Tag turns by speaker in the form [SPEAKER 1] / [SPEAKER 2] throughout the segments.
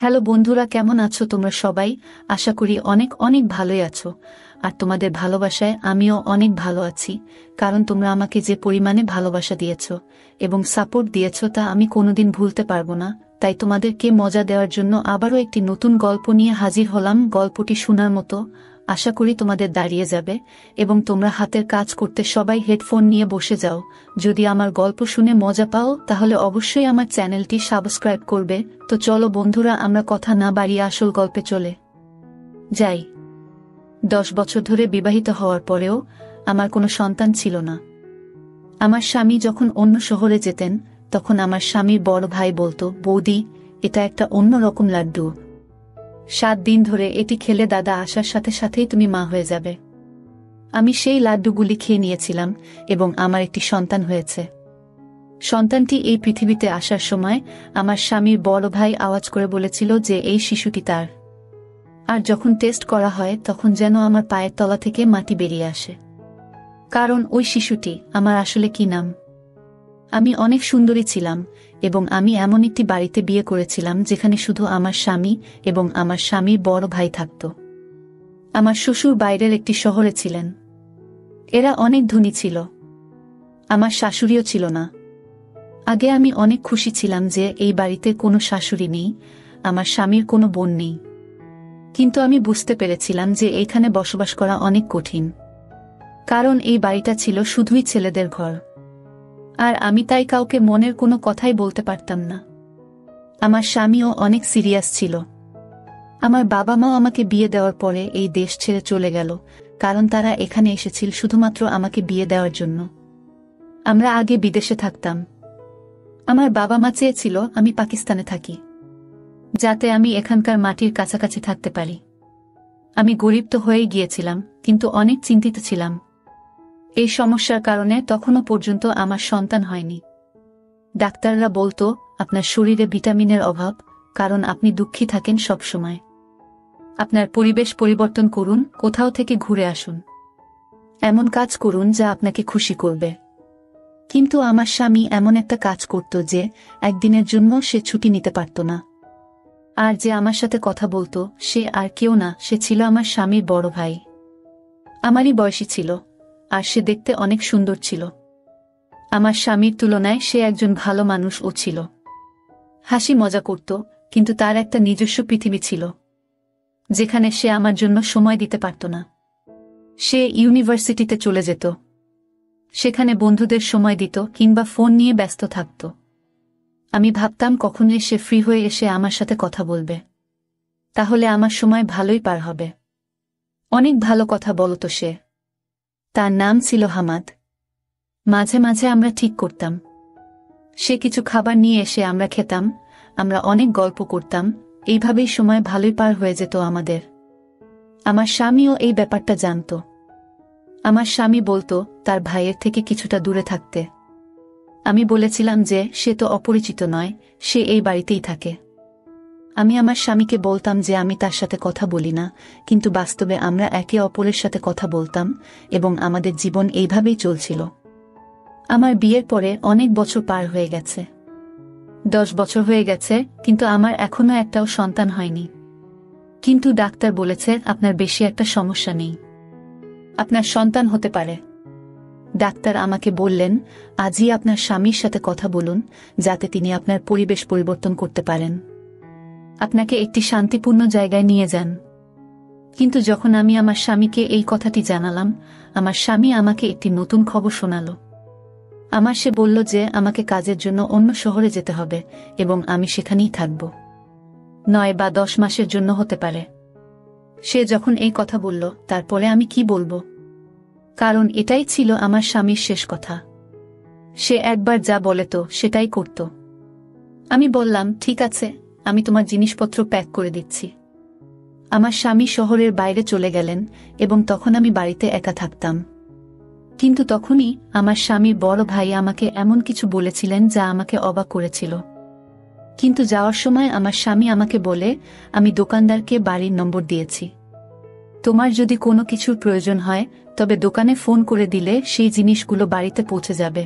[SPEAKER 1] Hello বন্ধুরা, কেমন আছো তোমরা সবাই? আশা করি অনেক অনেক ভালোই আছো। আর তোমাদের ভালোবাসায় আমিও অনেক ভালো আছি, কারণ তোমরা আমাকে যে পরিমাণে ভালোবাসা দিয়েছো এবং সাপোর্ট দিয়েছো তা আমি কোনোদিন ভুলতে পারবো না। তাই তোমাদেরকে মজা দেওয়ার জন্য আবারও একটি নতুন গল্প নিয়ে হাজির হলাম। গল্পটি শোনার মতো, আশা করি তোমাদের দাঁড়িয়ে যাবে এবং তোমরা হাতের কাজ করতে সবাই হেডফোন নিয়ে বসে যাও। যদি আমার গল্প শুনে মজা পাও তাহলে অবশ্যই আমার চ্যানেলটি সাবস্ক্রাইব করবে। তো চলো বন্ধুরা, আমরা কথা না বাড়িয়ে আসল গল্পে চলে যাই। 10 বছর ধরে বিবাহিত হওয়ার পরেও আমার কোনো সন্তান ছিল না। আমার স্বামী যখন অন্য শহরে যেতেন তখন আমার স্বামীর বড় ভাই বলতো, বৌদি, এটা একটা অন্যরকম লাড্ডু। 7 দিন ধরে এটি খেলে দাদা আসার সাথে সাথেই তুমি মা হয়ে যাবে। আমি সেই লাড্ডুগুলি খেয়ে নিয়েছিলাম এবং আমার একটি সন্তান হয়েছে। সন্তানটি এই পৃথিবীতে আসার সময় আমার স্বামীর বড় ভাই আওয়াজ করে বলেছিল যে এই শিশুটি তার। আর যখন টেস্ট করা হয় তখন যেন আমার পায়ের তলা থেকে মাটি বেরিয়ে আসে, কারণ ওই শিশুটি আমার আসলে কি নাম। আমি অনেক সুন্দরী ছিলাম এবং আমি এমন একটি বাড়িতে বিয়ে করেছিলাম যেখানে শুধু আমার স্বামী এবং আমার স্বামীর বড় ভাই থাকত। আমার শ্বশুর বাইরের একটি শহরে ছিলেন। এরা অনেক ধনী ছিল। আমার শাশুড়িও ছিল না। আগে আমি অনেক খুশি ছিলাম যে এই বাড়িতে কোনো শাশুড়ি নেই, আমার স্বামীর কোনো বোন নেই। কিন্তু আমি বুঝতে পেরেছিলাম যে এইখানে বসবাস করা অনেক কঠিন, কারণ এই বাড়িটা ছিল শুধুই ছেলেদের ঘর। আর আমি তাই কাউকে মনের কোনো কথাই বলতে পারতাম না। আমার স্বামীও অনেক সিরিয়াস ছিল। আমার বাবা মাও আমাকে বিয়ে দেওয়ার পরে এই দেশ ছেড়ে চলে গেল, কারণ তারা এখানে এসেছিল শুধুমাত্র আমাকে বিয়ে দেওয়ার জন্য। আমরা আগে বিদেশে থাকতাম। আমার বাবা মা চেয়েছিল আমি পাকিস্তানে থাকি, যাতে আমি এখানকার মাটির কাছাকাছি থাকতে পারি। আমি গরিব তো হয়েই গিয়েছিলাম, কিন্তু অনেক চিন্তিত ছিলাম। এই সমস্যার কারণে তখনও পর্যন্ত আমার সন্তান হয়নি। ডাক্তাররা বলতো, আপনার শরীরে ভিটামিনের অভাব, কারণ আপনি দুঃখী থাকেন সব সময়। আপনার পরিবেশ পরিবর্তন করুন, কোথাও থেকে ঘুরে আসুন, এমন কাজ করুন যা আপনাকে খুশি করবে। কিন্তু আমার স্বামী এমন একটা কাজ করত যে একদিনের জন্য সে ছুটি নিতে পারত না। আর যে আমার সাথে কথা বলতো সে আর কেউ না, সে ছিল আমার স্বামীর বড় ভাই। আমারই বয়সী ছিল, আর সে দেখতে অনেক সুন্দর ছিল। আমার স্বামীর তুলনায় সে একজন ভালো মানুষও ছিল। হাসি মজা করত, কিন্তু তার একটা নিজস্ব পৃথিবী ছিল যেখানে সে আমার জন্য সময় দিতে পারত না। সে ইউনিভার্সিটিতে চলে যেত, সেখানে বন্ধুদের সময় দিত কিংবা ফোন নিয়ে ব্যস্ত থাকত। আমি ভাবতাম কখনোই সে ফ্রি হয়ে এসে আমার সাথে কথা বলবে, তাহলে আমার সময় ভালোই পার হবে। অনেক ভালো কথা বলতো সে। তার নাম ছিল হামাদ। মাঝে মাঝে আমরা ঠিক করতাম, সে কিছু খাবার নিয়ে এসে আমরা খেতাম, আমরা অনেক গল্প করতাম। এইভাবেই সময় ভালোই পার হয়ে যেত আমাদের। আমার স্বামীও এই ব্যাপারটা জানত। আমার স্বামী বলতো তার ভাইয়ের থেকে কিছুটা দূরে থাকতে। আমি বলেছিলাম যে সে তো অপরিচিত নয়, সে এই বাড়িতেই থাকে। আমি আমার স্বামীকে বলতাম যে আমি তার সাথে কথা বলি না, কিন্তু বাস্তবে আমরা একে অপরের সাথে কথা বলতাম এবং আমাদের জীবন এইভাবেই চলছিল। আমার বিয়ের পরে অনেক বছর পার হয়ে গেছে, 10 বছর হয়ে গেছে, কিন্তু আমার এখনো একটাও সন্তান হয়নি। কিন্তু ডাক্তার বলেছে আপনার বেশি একটা সমস্যা নেই, আপনার সন্তান হতে পারে। ডাক্তার আমাকে বললেন, আজই আপনার স্বামীর সাথে কথা বলুন, যাতে তিনি আপনার পরিবেশ পরিবর্তন করতে পারেন, আপনাকে একটি শান্তিপূর্ণ জায়গায় নিয়ে যান। কিন্তু যখন আমি আমার স্বামীকে এই কথাটি জানালাম, আমার স্বামী আমাকে একটি নতুন খবর শোনাল। সে বলল যে আমাকে কাজের জন্য অন্য শহরে যেতে হবে এবং আমি সেখানেই থাকব, 9 বা 10 মাসের জন্য হতে পারে। সে যখন এই কথা বলল, তারপরে আমি কি বলবো, কারণ এটাই ছিল আমার স্বামীর শেষ কথা। সে একবার যা বলে তো সেটাই করত। আমি বললাম, ঠিক আছে, আমি তোমার জিনিসপত্র প্যাক করে দিচ্ছি। আমার স্বামী শহরের বাইরে চলে গেলেন এবং তখন আমি বাড়িতে একা থাকতাম। কিন্তু তখনই আমার স্বামীর বড় ভাই আমাকে এমন কিছু বলেছিলেন যা আমাকে অবাক করেছিল। কিন্তু যাওয়ার সময় আমার স্বামী আমাকে বলে, আমি দোকানদারকে বাড়ির নম্বর দিয়েছি, তোমার যদি কোনো কিছুর প্রয়োজন হয় তবে দোকানে ফোন করে দিলে সেই জিনিসগুলো বাড়িতে পৌঁছে যাবে।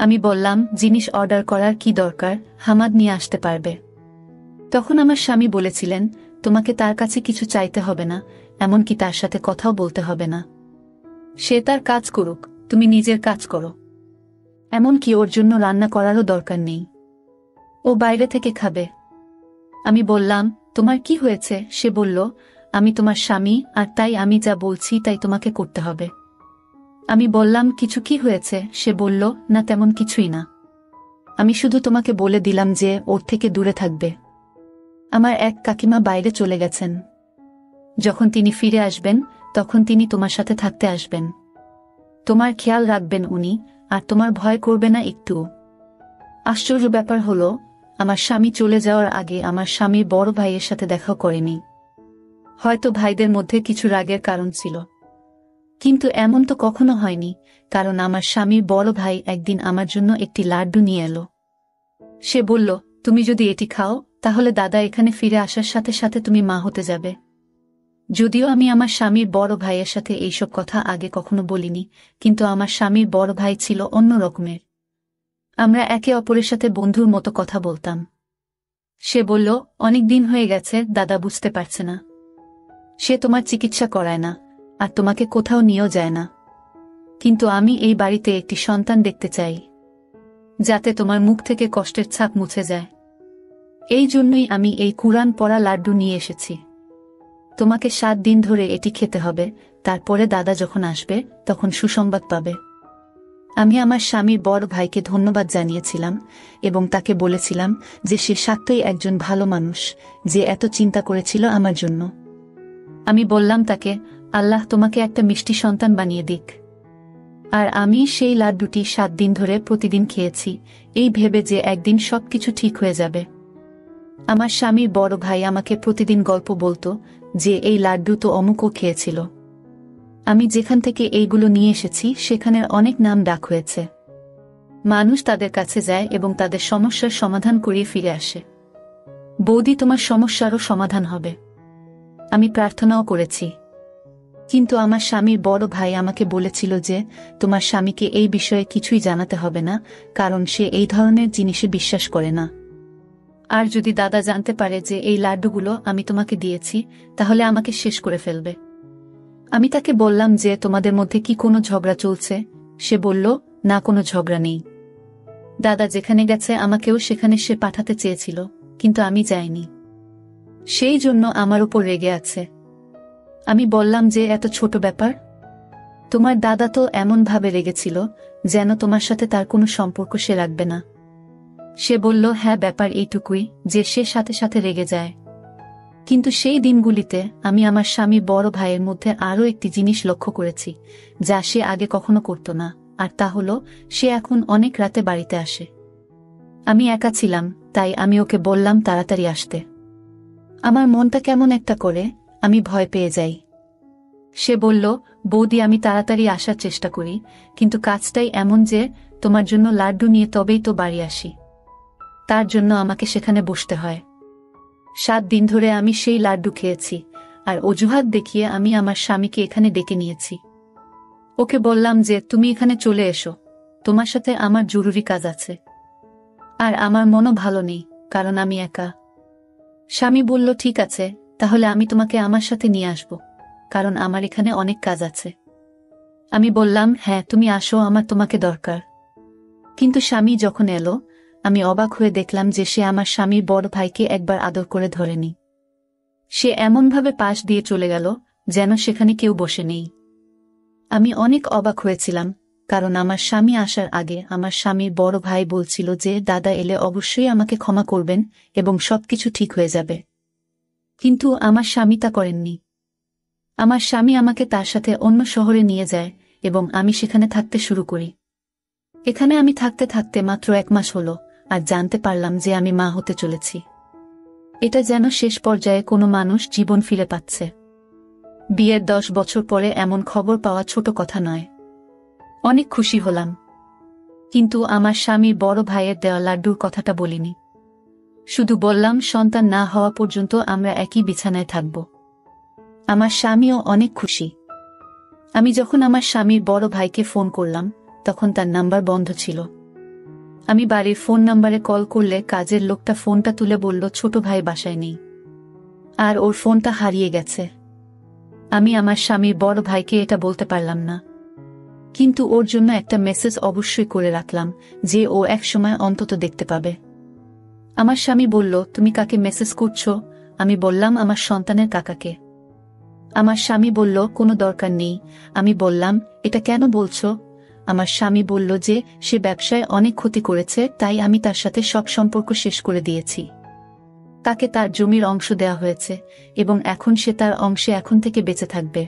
[SPEAKER 1] আমি বললাম, জিনিস অর্ডার করার কি দরকার, হামাদ নিয়ে আসতে পারবে। তখন আমার স্বামী বলেছিলেন, তোমাকে তার কাছে কিছু চাইতে হবে না, এমনকি তার সাথে কথাও বলতে হবে না। সে তার কাজ করুক, তুমি নিজের কাজ করো। এমনকি ওর জন্য রান্না করারও দরকার নেই, ও বাইরে থেকে খাবে। আমি বললাম, তোমার কি হয়েছে? সে বলল, আমি তোমার স্বামী, আর তাই আমি যা বলছি তাই তোমাকে করতে হবে। আমি বললাম, কিছু কি হয়েছে? সে বলল, না তেমন কিছুই না, আমি শুধু তোমাকে বলে দিলাম যে ওর থেকে দূরে থাকবে। আমার এক কাকিমা বাইরে চলে গেছেন, যখন তিনি ফিরে আসবেন তখন তিনি তোমার সাথে থাকতে আসবেন। তোমার খেয়াল রাখবেন উনি, আর তোমার ভয় করবে না একটুও। আশ্চর্য ব্যাপার হলো, আমার স্বামী চলে যাওয়ার আগে আমার স্বামীর বড় ভাইয়ের সাথে দেখাও করেনি। হয়তো ভাইদের মধ্যে কিছু রাগের কারণ ছিল, কিন্তু এমন তো কখনো হয়নি, কারণ আমার স্বামীর বড় ভাই একদিন আমার জন্য একটি লাড্ডু নিয়ে এলো। সে বলল, তুমি যদি এটি খাও তাহলে দাদা এখানে ফিরে আসার সাথে সাথে তুমি মা হতে যাবে। যদিও আমি আমার স্বামীর বড় ভাইয়ের সাথে এইসব কথা আগে কখনো বলিনি, কিন্তু আমার স্বামীর বড় ভাই ছিল অন্য রকমের। আমরা একে অপরের সাথে বন্ধুর মতো কথা বলতাম। সে বলল, অনেক দিন হয়ে গেছে, দাদা বুঝতে পারছে না। সে তোমার চিকিৎসা করায় না, আর তোমাকে কোথাও নিয়েও যায় না। কিন্তু আমি এই বাড়িতে একটি সন্তান দেখতে চাই, যাতে তোমার মুখ থেকে কষ্টের ছাপ মুছে যায়। এই জন্যই আমি এই কুরআন পড়া লাড্ডু নিয়ে এসেছি। তোমাকে 7 দিন ধরে এটি খেতে হবে, তারপরে দাদা যখন আসবে তখন সুসংবাদ পাবে। আমি আমার স্বামীর বড় ভাইকে ধন্যবাদ জানিয়েছিলাম এবং তাকে বলেছিলাম যে সে সত্যই একজন ভালো মানুষ, যে এত চিন্তা করেছিল আমার জন্য। আমি বললাম তাকে, আল্লাহ তোমাকে একটা মিষ্টি সন্তান বানিয়ে দিক। আর আমি সেই লাড্ডুটি 7 দিন ধরে প্রতিদিন খেয়েছি, এই ভেবে যে একদিন সবকিছু ঠিক হয়ে যাবে। আমার স্বামীর বড় ভাই আমাকে প্রতিদিন গল্প বলতো যে এই লাড্ডু তো অমুকও খেয়েছিল। আমি যেখান থেকে এইগুলো নিয়ে এসেছি সেখানের অনেক নাম ডাক হয়েছে। মানুষ তাদের কাছে যায় এবং তাদের সমস্যার সমাধান করিয়ে ফিরে আসে। বৌদি, তোমার সমস্যারও সমাধান হবে। আমি প্রার্থনাও করেছি, কিন্তু আমার স্বামীর বড় ভাই আমাকে বলেছিল যে তোমার স্বামীকে এই বিষয়ে কিছুই জানাতে হবে না, কারণ সে এই ধরনের জিনিসে বিশ্বাস করে না। আর যদি দাদা জানতে পারে যে এই লাড্ডুগুলো আমি তোমাকে দিয়েছি, তাহলে আমাকে শেষ করে ফেলবে। আমি তাকে বললাম যে তোমাদের মধ্যে কি কোনো ঝগড়া চলছে? সে বলল, না, কোনো ঝগড়া নেই। দাদা যেখানে গেছে আমাকেও সেখানে সে পাঠাতে চেয়েছিল, কিন্তু আমি যাইনি। সেই জন্য আমার উপর রেগে আছে। আমি বললাম যে এত ছোট ব্যাপার? তোমার দাদা তো এমন ভাবে রেগেছিল যেন তোমার সাথে তার কোনো সম্পর্ক সে রাখবে না। সে বলল, হ্যাঁ, ব্যাপার এইটুকুই যে সে সাথে সাথে রেগে যায়। কিন্তু সেই দিনগুলিতে আমি আমার স্বামী বড় ভাইয়ের মধ্যে আরও একটি জিনিস লক্ষ্য করেছি, যা সে আগে কখনো করত না, আর তা হলো সে এখন অনেক রাতে বাড়িতে আসে। আমি একা ছিলাম, তাই আমি ওকে বললাম তাড়াতাড়ি আসতে। আমার মনটা কেমন একটা করে, আমি ভয় পেয়ে যাই। সে বলল, বৌদি, আমি তাড়াতাড়ি আসার চেষ্টা করি, কিন্তু কাজটাই এমন যে তোমার জন্য লাড্ডু নিয়ে তবেই তো বাড়ি আসি। তার জন্য আমাকে সেখানে বসতে হয়। 7 দিন ধরে আমি সেই লাড্ডু খেয়েছি, আর অজুহাত দেখিয়ে আমি আমার স্বামীকে এখানে ডেকে নিয়েছি। ওকে বললাম যে তুমি এখানে চলে এসো, তোমার সাথে আমার জরুরি কাজ আছে। আর আমার মনও ভালো নেই, কারণ আমি একা। স্বামী বলল, ঠিক আছে, তাহলে আমি তোমাকে আমার সাথে নিয়ে আসব, কারণ আমার এখানে অনেক কাজ আছে। আমি বললাম, হ্যাঁ, তুমি আসো, আমার তোমাকে দরকার। কিন্তু স্বামী যখন এলো, আমি অবাক হয়ে দেখলাম যে সে আমার স্বামীর বড় ভাইকে একবার আদর করে ধরেনি। সে এমনভাবে পাশ দিয়ে চলে গেল যেন সেখানে কেউ বসে নেই। আমি অনেক অবাক হয়েছিলাম, কারণ আমার স্বামী আসার আগে আমার স্বামীর বড় ভাই বলছিল যে দাদা এলে অবশ্যই আমাকে ক্ষমা করবেন এবং সবকিছু ঠিক হয়ে যাবে। কিন্তু আমার স্বামী তা করেননি। আমার স্বামী আমাকে তার সাথে অন্য শহরে নিয়ে যায় এবং আমি সেখানে থাকতে শুরু করি। এখানে আমি থাকতে থাকতে মাত্র 1 মাস হলো, আর জানতে পারলাম যে আমি মা হতে চলেছি। এটা যেন শেষ পর্যায়ে কোনো মানুষ জীবন ফিরে পাচ্ছে। বিয়ের 10 বছর পরে এমন খবর পাওয়া ছোট কথা নয়। অনেক খুশি হলাম, কিন্তু আমার স্বামী বড় ভাইয়ের দেওয়া লাড্ডুর কথাটা বলিনি। শুধু বললাম সন্তান না হওয়া পর্যন্ত আমরা একই বিছানায় থাকব। আমার স্বামীও অনেক খুশি। আমি যখন আমার স্বামীর বড় ভাইকে ফোন করলাম তখন তার নাম্বার বন্ধ ছিল। আমি বাড়ির ফোন নাম্বারে কল করলে কাজের লোকটা ফোনটা তুলে বলল ছোট ভাই বাসায় নেই, আর ওর ফোনটা হারিয়ে গেছে। আমি আমার স্বামীর বড় ভাইকে এটা বলতে পারলাম না, কিন্তু ওর জন্য একটা মেসেজ অবশ্যই করে রাখলাম যে ও একসময় অন্তত দেখতে পাবে। আমার স্বামী বলল, তুমি কাকে মেসেজ করছো? আমি বললাম, আমার সন্তানের কাকাকে। আমার স্বামী বলল, কোনো দরকার নেই। আমি বললাম, এটা কেন বলছো? আমার স্বামী বলল যে সে ব্যবসায় অনেক ক্ষতি করেছে, তাই আমি তার সাথে সব সম্পর্ক শেষ করে দিয়েছি। তাকে তার জমির অংশ দেওয়া হয়েছে এবং এখন সে তার অংশে এখন থেকে বেঁচে থাকবে।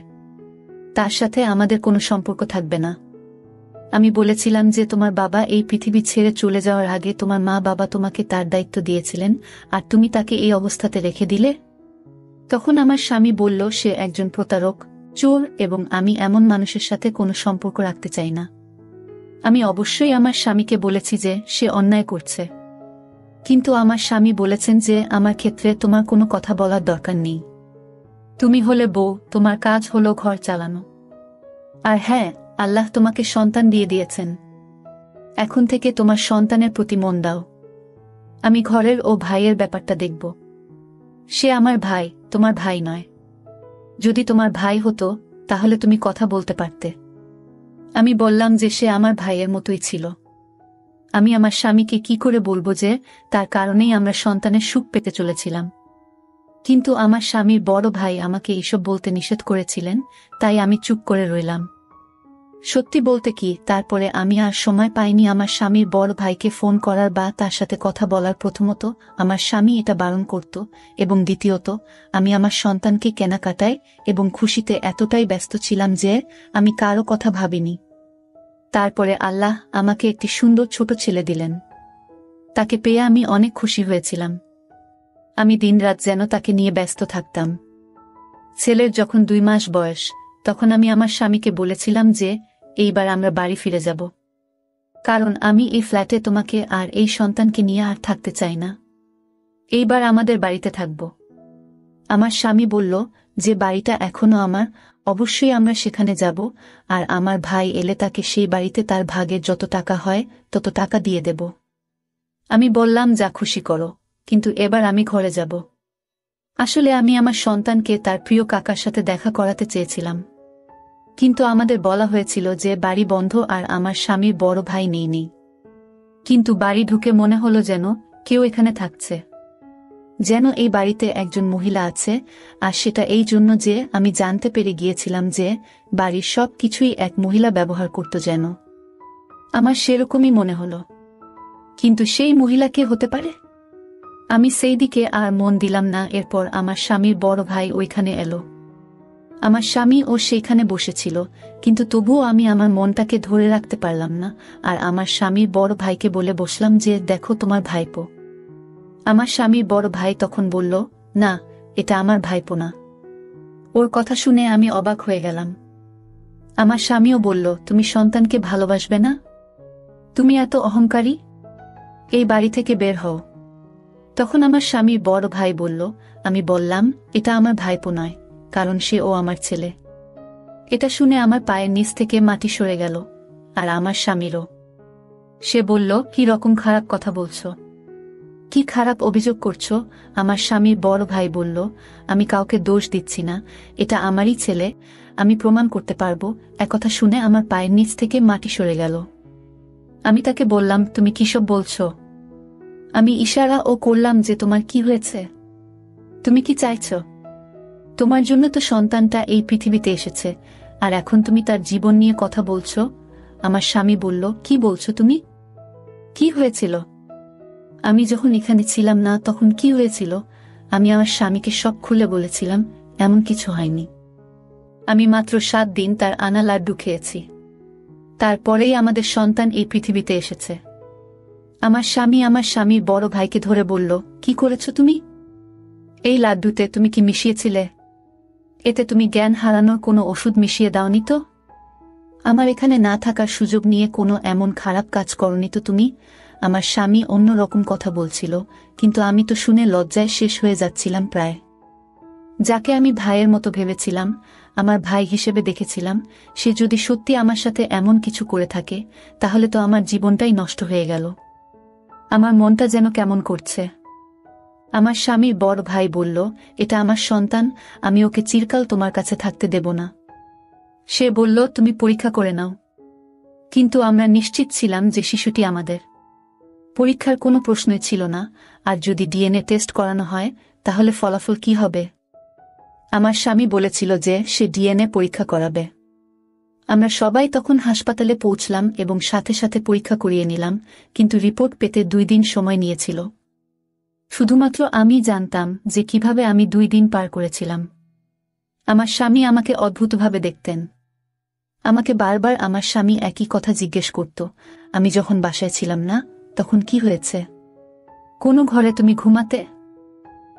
[SPEAKER 1] তার সাথে আমাদের কোনো সম্পর্ক থাকবে না। আমি বলেছিলাম যে তোমার বাবা এই পৃথিবী ছেড়ে চলে যাওয়ার আগে তোমার মা বাবা তোমাকে তার দায়িত্ব দিয়েছিলেন, আর তুমি তাকে এই অবস্থাতে রেখে দিলে। তখন আমার স্বামী বলল, সে একজন প্রতারক, চোর, এবং আমি এমন মানুষের সাথে কোনো সম্পর্ক রাখতে চাই না। আমি অবশ্যই আমার স্বামীকে বলেছি যে সে অন্যায় করছে, কিন্তু আমার স্বামী বলেছেন যে আমার ক্ষেত্রে তোমার কোনো কথা বলার দরকার নেই। তুমি হলে বউ, তোমার কাজ হলো ঘর চালানো। আর হ্যাঁ, আল্লাহ তোমাকে সন্তান দিয়ে দিয়েছেন, এখন থেকে তোমার সন্তানের প্রতি মন দাও। আমি ঘরের ও ভাইয়ের ব্যাপারটা দেখব। সে আমার ভাই, তোমার ভাই নয়। যদি তোমার ভাই হতো তাহলে তুমি কথা বলতে পারতে। আমি বললাম যে সে আমার ভাইয়ের মতোই ছিল। আমি আমার স্বামীকে কি করে বলবো যে তার কারণেই আমরা সন্তানের সুখ পেতে চলেছিলাম? কিন্তু আমার স্বামীর বড় ভাই আমাকে এসব বলতে নিষেধ করেছিলেন, তাই আমি চুপ করে রইলাম। সত্যি বলতে কি, তারপরে আমি আর সময় পাইনি আমার স্বামীর বড় ভাইকে ফোন করার বা তার সাথে কথা বলার। প্রথমত, আমার স্বামী এটা বারণ করত, এবং দ্বিতীয়ত, আমি আমার সন্তানকে কেনাকাটায় এবং খুশিতে এতটাই ব্যস্ত ছিলাম যে আমি কারো কথা ভাবিনি। তারপরে আল্লাহ আমাকে একটি সুন্দর ছোট ছেলে দিলেন। তাকে পেয়ে আমি অনেক খুশি হয়েছিলাম। আমি দিনরাত যেন তাকে নিয়ে ব্যস্ত থাকতাম। ছেলের যখন 2 মাস বয়স, তখন আমি আমার স্বামীকে বলেছিলাম যে এইবার আমরা বাড়ি ফিরে যাব, কারণ আমি এই ফ্ল্যাটে তোমাকে আর এই সন্তানকে নিয়ে আর থাকতে চাই না। এইবার আমাদের বাড়িতে থাকব। আমার স্বামী বলল যে বাড়িটা এখনো আমার, অবশ্যই আমরা সেখানে যাব, আর আমার ভাই এলে তাকে সেই বাড়িতে তার ভাগের যত টাকা হয় তত টাকা দিয়ে দেব। আমি বললাম, যা খুশি করো, কিন্তু এবার আমি ঘরে যাব। আসলে আমি আমার সন্তানকে তার প্রিয় কাকার সাথে দেখা করাতে চেয়েছিলাম, কিন্তু আমাদের বলা হয়েছিল যে বাড়ি বন্ধ আর আমার স্বামীর বড় ভাই নেই। কিন্তু বাড়ি ঢুকে মনে হলো যেন কেউ এখানে থাকছে, যেন এই বাড়িতে একজন মহিলা আছে, আর সেটা এই জন্য যে আমি জানতে পেরে গিয়েছিলাম যে বাড়ির সব কিছুই এক মহিলা ব্যবহার করত। যেন আমার সেরকমই মনে হলো, কিন্তু সেই মহিলা কে হতে পারে? আমি সেই দিকে আর মন দিলাম না। এরপর আমার স্বামীর বড় ভাই ওইখানে এলো। আমার স্বামী ও সেইখানে বসেছিল, কিন্তু তবুও আমি আমার মনটাকে ধরে রাখতে পারলাম না, আর আমার স্বামীর বড় ভাইকে বলে বসলাম যে দেখো তোমার ভাইপো। আমার স্বামীর বড় ভাই তখন বলল, না, এটা আমার ভাইপো না। ওর কথা শুনে আমি অবাক হয়ে গেলাম। আমার স্বামীও বলল, তুমি সন্তানকে ভালোবাসবে না? তুমি এত অহংকারী, এই বাড়ি থেকে বের হও। তখন আমার স্বামীর বড় ভাই বলল, আমি বললাম, এটা আমার ভাইপো নয়, কারণ সে ও আমার ছেলে। এটা শুনে আমার পায়ের নিচ থেকে মাটি সরে গেল, আর আমার স্বামীরও। সে বলল, কি রকম খারাপ কথা বলছো? কি খারাপ অভিযোগ করছো? আমার স্বামীর বড় ভাই বলল, আমি কাউকে দোষ দিচ্ছি না, এটা আমারই ছেলে, আমি প্রমাণ করতে পারবো। একথা শুনে আমার পায়ের নিচ থেকে মাটি সরে গেল। আমি তাকে বললাম, তুমি কিসব বলছো? আমি ইশারা ও করলাম যে তোমার কি হয়েছে, তুমি কি চাইছো? তোমার জন্য তো সন্তানটা এই পৃথিবীতে এসেছে, আর এখন তুমি তার জীবন নিয়ে কথা বলছো। আমার স্বামী বলল, কি বলছো তুমি? কি হয়েছিল? আমি যখন এখানে ছিলাম না তখন কি হয়েছিল? আমি আমার স্বামীকে সব খুলে বলেছিলাম। এমন কিছু হয়নি। আমি মাত্র 7 দিন তার আনা লাড্ডু খেয়েছি, তারপরেই আমাদের সন্তান এই পৃথিবীতে এসেছে। আমার স্বামীর বড় ভাইকে ধরে বলল, কি করেছ তুমি? এই লাড্ডুতে তুমি কি মিশিয়েছিলে? এতে তুমি জ্ঞান হারানোর কোনো ওষুধ মিশিয়ে দাওনি তো? আমার এখানে না থাকার সুযোগ নিয়ে কোনো এমন খারাপ কাজ করনি তো তুমি? আমার স্বামী অন্য রকম কথা বলছিল, কিন্তু আমি তো শুনে লজ্জায় শেষ হয়ে যাচ্ছিলাম প্রায়। যাকে আমি ভাইয়ের মতো ভেবেছিলাম, আমার ভাই হিসেবে দেখেছিলাম, সে যদি সত্যি আমার সাথে এমন কিছু করে থাকে, তাহলে তো আমার জীবনটাই নষ্ট হয়ে গেল। আমার মনটা যেন কেমন করছে। আমার স্বামীর বড় ভাই বলল, এটা আমার সন্তান, আমি ওকে চিরকাল তোমার কাছে থাকতে দেব না। সে বলল, তুমি পরীক্ষা করে নাও। কিন্তু আমরা নিশ্চিত ছিলাম যে শিশুটি আমাদের। পরীক্ষার কোনো প্রশ্নই ছিল না, আর যদি ডিএনএ টেস্ট করানো হয় তাহলে ফলাফল কি হবে? আমার স্বামী বলেছিল যে সে ডিএনএ পরীক্ষা করাবে। আমরা সবাই তখন হাসপাতালে পৌঁছলাম এবং সাথে সাথে পরীক্ষা করিয়ে নিলাম, কিন্তু রিপোর্ট পেতে 2 দিন সময় নিয়েছিল। শুধুমাত্র আমি জানতাম যে কিভাবে আমি 2 দিন পার করেছিলাম। আমার স্বামী আমাকে অদ্ভুতভাবে দেখতেন। আমাকে বারবার আমার স্বামী একই কথা জিজ্ঞেস করত, আমি যখন বাসায় ছিলাম না তখন কি হয়েছে? কোন ঘরে তুমি ঘুমাতে?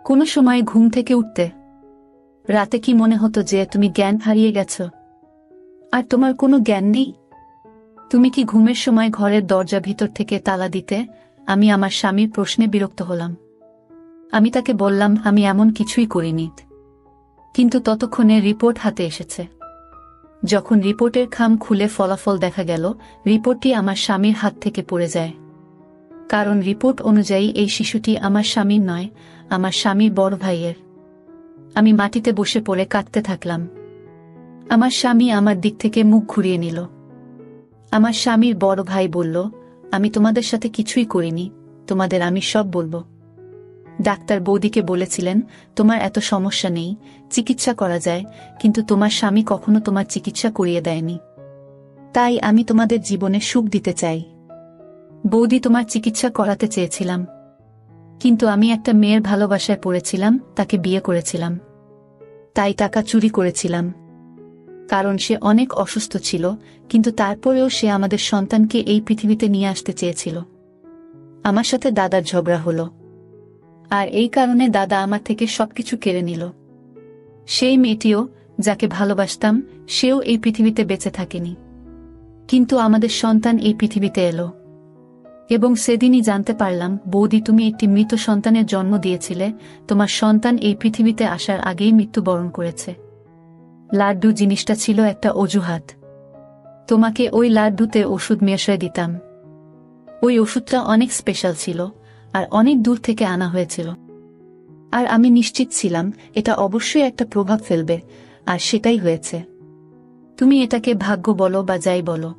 [SPEAKER 1] কোন সময় ঘুম থেকে উঠতে? রাতে কি মনে হতো যে তুমি জ্ঞান হারিয়ে গেছ? আর তোমার কোনো জ্ঞান নেই? তুমি কি ঘুমের সময় ঘরের দরজা ভিতর থেকে তালা দিতে? আমি আমার স্বামীর প্রশ্নে বিরক্ত হলাম। আমি তাকে বললাম, আমি এমন কিছুই করিনি। কিন্তু ততক্ষণে রিপোর্ট হাতে এসেছে। যখন রিপোর্টের খাম খুলে ফলাফল দেখা গেল, রিপোর্টটি আমার স্বামীর হাত থেকে পড়ে যায়। কারণ রিপোর্ট অনুযায়ী এই শিশুটি আমার স্বামীর নয়, আমার স্বামীর বড় ভাইয়ের। আমি মাটিতে বসে পড়ে কাঁদতে থাকলাম। আমার স্বামী আমার দিক থেকে মুখ ঘুরিয়ে নিল। আমার স্বামীর বড় ভাই বলল, আমি তোমাদের সাথে কিছুই করিনি, তোমাদের আমি সব বলবো। ডাক্তার বৌদিকে বলেছিলেন, তোমার এত সমস্যা নেই, চিকিৎসা করা যায়, কিন্তু তোমার স্বামী কখনো তোমার চিকিৎসা করিয়ে দেয়নি। তাই আমি তোমাদের জীবনে সুখ দিতে চাই। বৌদি, তোমার চিকিৎসা করাতে চেয়েছিলাম, কিন্তু আমি একটা মেয়ের ভালোবাসায় পড়েছিলাম, তাকে বিয়ে করেছিলাম। তাই টাকা চুরি করেছিলাম। কারণ সে অনেক অসুস্থ ছিল, কিন্তু তারপরেও সে আমাদের সন্তানকে এই পৃথিবীতে নিয়ে আসতে চেয়েছিল। আমার সাথে দাদার ঝগড়া হলো, আর এই কারণে দাদা আমার থেকে সবকিছু কেড়ে নিল। সেই মেয়েটিও, যাকে ভালোবাসতাম, সেও এই পৃথিবীতে বেঁচে থাকেনি। কিন্তু আমাদের সন্তান এই পৃথিবীতে এলো, এবং সেদিনই জানতে পারলাম, বৌদি, তুমি একটি মৃত সন্তানের জন্ম দিয়েছিলে, তোমার সন্তান এই পৃথিবীতে আসার আগেই মৃত্যুবরণ করেছে। লাড্ডু জিনিসটা ছিল একটা অজুহাত। তোমাকে ওই লাড্ডুতে ওষুধ মেশায় দিতাম। ওই ওষুধটা অনেক স্পেশাল ছিল, আর অনেক দূর থেকে আনা হয়েছিল। আর আমি নিশ্চিত ছিলাম এটা অবশ্যই একটা প্রভাব ফেলবে, আর সেটাই হয়েছে। তুমি এটাকে ভাগ্য বলো বা যাই বলো,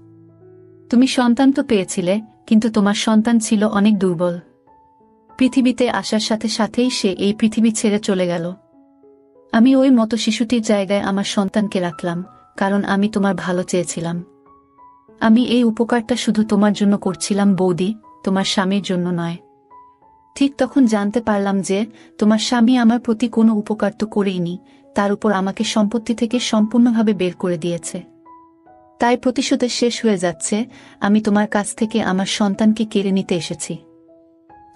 [SPEAKER 1] তুমি সন্তান তো পেয়েছিলে, কিন্তু তোমার সন্তান ছিল অনেক দুর্বল। পৃথিবীতে আসার সাথে সাথেই সে এই পৃথিবী ছেড়ে চলে গেল। আমি ওই মতো শিশুটির জায়গায় আমার সন্তানকে রাখলাম, কারণ আমি তোমার ভালো চেয়েছিলাম। আমি এই উপকারটা শুধু তোমার জন্য করছিলাম বৌদি, তোমার স্বামীর জন্য নয়। ঠিক তখন জানতে পারলাম যে তোমার স্বামী আমার প্রতি কোনো উপকার তো করেইনি, তার উপর আমাকে সম্পত্তি থেকে সম্পূর্ণভাবে বের করে দিয়েছে। তাই প্রতিশোধে শেষ হয়ে যাচ্ছে, আমি তোমার কাছ থেকে আমার সন্তানকে কেড়ে নিতে এসেছি।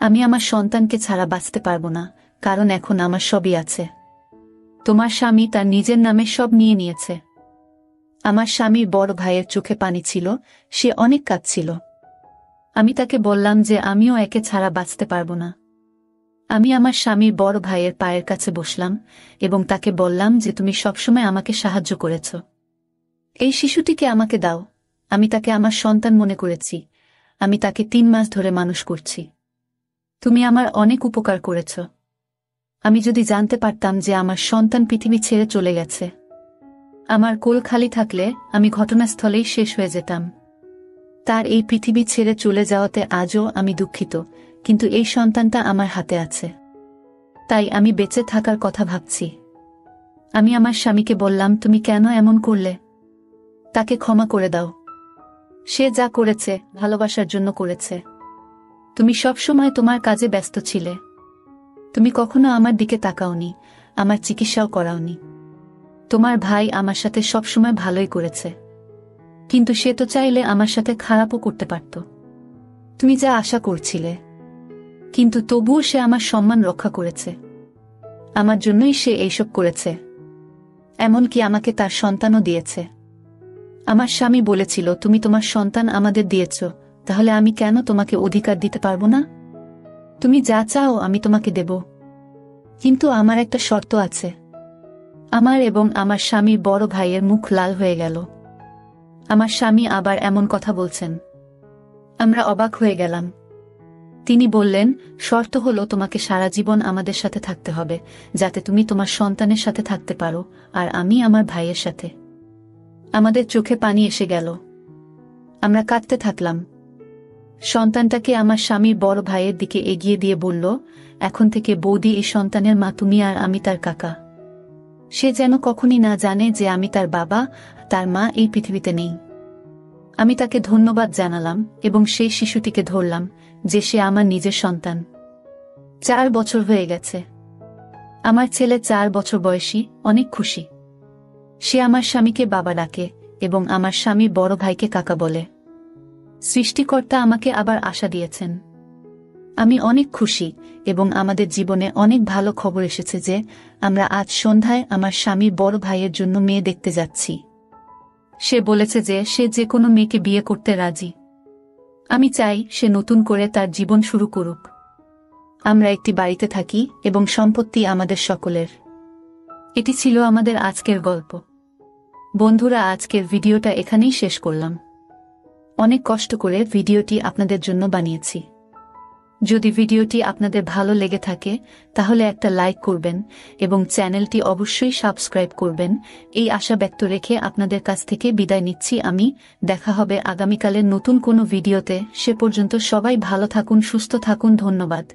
[SPEAKER 1] আমি আমার সন্তানকে ছাড়া বাঁচতে পারবো না, কারণ এখন আমার সবই আছে। তোমার স্বামী তার নিজের নামে সব নিয়ে নিয়েছে। আমার স্বামীর বড় ভাইয়ের চোখে পানি ছিল, সে অনেক কাঁদছিল। আমি তাকে বললাম যে আমিও একে ছাড়া বাঁচতে পারবো না। আমি আমার স্বামীর বড় ভাইয়ের পায়ের কাছে বসলাম এবং তাকে বললাম যে তুমি সবসময় আমাকে সাহায্য করেছ। এই শিশুটিকে আমাকে দাও, আমি তাকে আমার সন্তান মনে করেছি। আমি তাকে 3 মাস ধরে মানুষ করছি। তুমি আমার অনেক উপকার করেছ। আমি যদি জানতে পারতাম যে আমার সন্তান পৃথিবী ছেড়ে চলে গেছে, আমার কোল খালি থাকলে আমি ঘটনাস্থলেই শেষ হয়ে যেতাম। তার এই পৃথিবী ছেড়ে চলে যাওয়াতে আজও আমি দুঃখিত, কিন্তু এই সন্তানটা আমার হাতে আছে, তাই আমি বেঁচে থাকার কথা ভাবছি। আমি আমার স্বামীকে বললাম, তুমি কেন এমন করলে? তাকে ক্ষমা করে দাও। সে যা করেছে ভালোবাসার জন্য করেছে। তুমি সবসময় তোমার কাজে ব্যস্ত ছিলে। তুমি কখনো আমার দিকে তাকাওনি, আমার চিকিৎসাও করাওনি। তোমার ভাই আমার সাথে সবসময় ভালোই করেছে, কিন্তু সে তো চাইলে আমার সাথে খারাপও করতে পারত। তুমি যা আশা করছিলে, কিন্তু তবুও সে আমার সম্মান রক্ষা করেছে। আমার জন্যই সে এইসব করেছে। এমনকি আমাকে তার সন্তানও দিয়েছে। আমার স্বামী বলেছিল, তুমি তোমার সন্তান আমাদের দিয়েছ, তাহলে আমি কেন তোমাকে অধিকার দিতে পারবো না? তুমি যা চাও আমি তোমাকে দেব, কিন্তু আমার একটা শর্ত আছে। আমার এবং আমার স্বামীর বড় ভাইয়ের মুখ লাল হয়ে গেল। আমার স্বামী আবার এমন কথা বলছেন। আমরা অবাক হয়ে গেলাম। তিনি বললেন, শর্ত হলো তোমাকে সারা জীবন আমাদের সাথে থাকতে হবে, যাতে তুমি তোমার সন্তানের সাথে থাকতে পারো আর আমি আমার ভাইয়ের সাথে। আমাদের চোখে পানি এসে গেল। আমরা কাঁদতে থাকলাম। সন্তানটাকে আমার স্বামীর বড় ভাইয়ের দিকে এগিয়ে দিয়ে বলল, এখন থেকে বৌদি এই সন্তানের মা, তুমি আর আমি তার কাকা। সে যেন কখনই না জানে যে আমি তার বাবা, তার মা এই পৃথিবীতে নেই। আমি তাকে ধন্যবাদ জানালাম এবং সেই শিশুটিকে ধরলাম যে সে আমার নিজের সন্তান। 4 বছর হয়ে গেছে। আমার ছেলে 4 বছর বয়সী, অনেক খুশি। সে আমার স্বামীকে বাবা ডাকে এবং আমার স্বামীর বড় ভাইকে কাকা বলে। সৃষ্টিকর্তা আমাকে আবার আশা দিয়েছেন। আমি অনেক খুশি এবং আমাদের জীবনে অনেক ভালো খবর এসেছে যে আমরা আজ সন্ধ্যায় আমার স্বামীর বড় ভাইয়ের জন্য মেয়ে দেখতে যাচ্ছি। সে বলেছে যে সে যে কোনো মেয়েকে বিয়ে করতে রাজি। আমি চাই সে নতুন করে তার জীবন শুরু করুক। আমরা একটি বাড়িতে থাকি এবং সম্পত্তি আমাদের সকলের। এটি ছিল আমাদের আজকের গল্প। বন্ধুরা, আজকের ভিডিওটা এখানেই শেষ করলাম। অনেক কষ্ট করে ভিডিওটি আপনাদের জন্য বানিয়েছি। যদি ভিডিওটি আপনাদের ভালো লেগে থাকে তাহলে একটা লাইক করবেন এবং চ্যানেলটি অবশ্যই সাবস্ক্রাইব করবেন। এই আশা ব্যক্ত রেখে আপনাদের কাছ থেকে বিদায় নিচ্ছি আমি। দেখা হবে আগামীকালের নতুন কোনো ভিডিওতে। সে পর্যন্ত সবাই ভালো থাকুন, সুস্থ থাকুন। ধন্যবাদ।